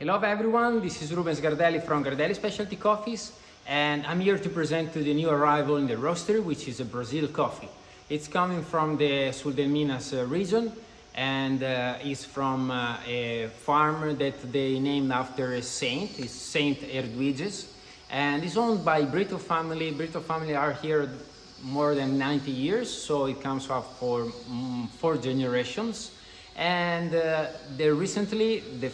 Hello everyone, this is Rubens from Gardelli Specialty Coffees, and I'm here to present to the new arrival in the roastery, which is a Brazil coffee. It's coming from the Sul del Minas region, and is from a farm that they named after a saint. It's Saint Edwiges, and it's owned by Brito family. Brito family are here more than 90 years, so it comes up for 4 generations. And recently the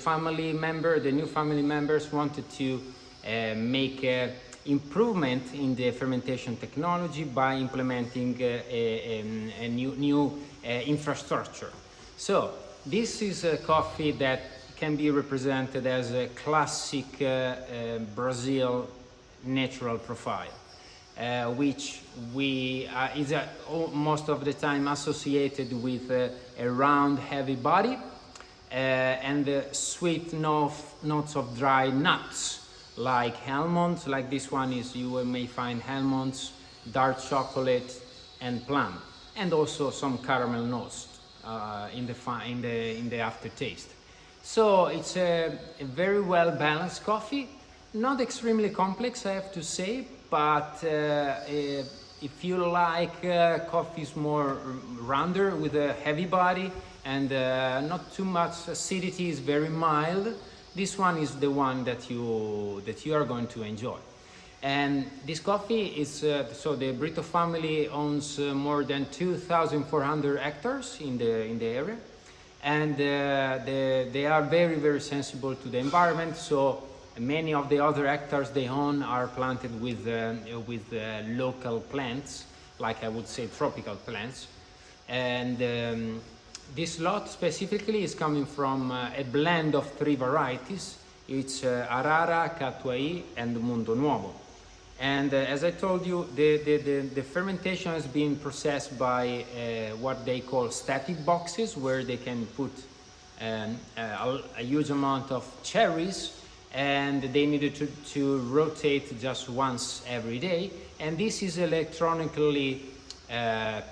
new family members wanted to make improvement in the fermentation technology by implementing a new infrastructure. So this is a coffee that can be represented as a classic Brazil natural profile, which is most of the time associated with a round, heavy body and the sweet notes of dry nuts like almonds. Like this one is, you may find almonds, dark chocolate, and plum, and also some caramel notes in the aftertaste. So it's a very well balanced coffee, not extremely complex, I have to say. But if you like coffees more rounder with a heavy body and not too much acidity, is very mild, this one is the one that you are going to enjoy. And this coffee is so the Brito family owns more than 2,400 hectares in the area, and they are very sensible to the environment. So many of the other hectares they own are planted with local plants, like I would say tropical plants. And this lot specifically is coming from a blend of 3 varieties. It's Arara, Catuai, and Mundo Novo. And as I told you, the fermentation has been processed by what they call static boxes, where they can put a huge amount of cherries, and they needed to rotate just once every day. And this is electronically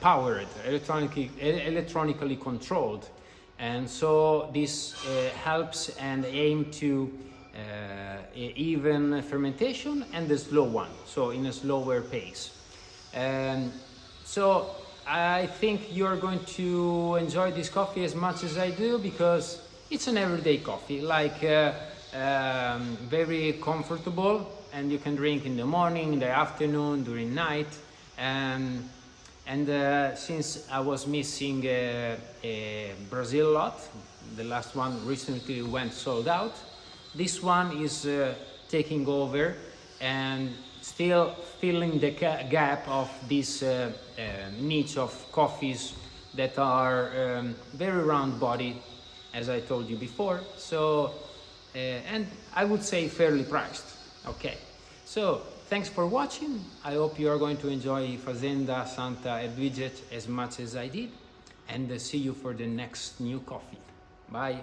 powered, electronically controlled, and so this helps and aim to even fermentation and the slow one, so in a slower pace. So I think you're going to enjoy this coffee as much as I do, because it's an everyday coffee, like very comfortable, and you can drink in the morning, in the afternoon, during night. And since I was missing a Brazil lot, the last one recently went sold out, this one is taking over and still filling the gap of this niche of coffees that are very round bodied, as I told you before. So and I would say fairly priced. Okay, so thanks for watching. I hope you are going to enjoy Fazenda Santa Hedwirges as much as I did, and see you for the next new coffee. Bye.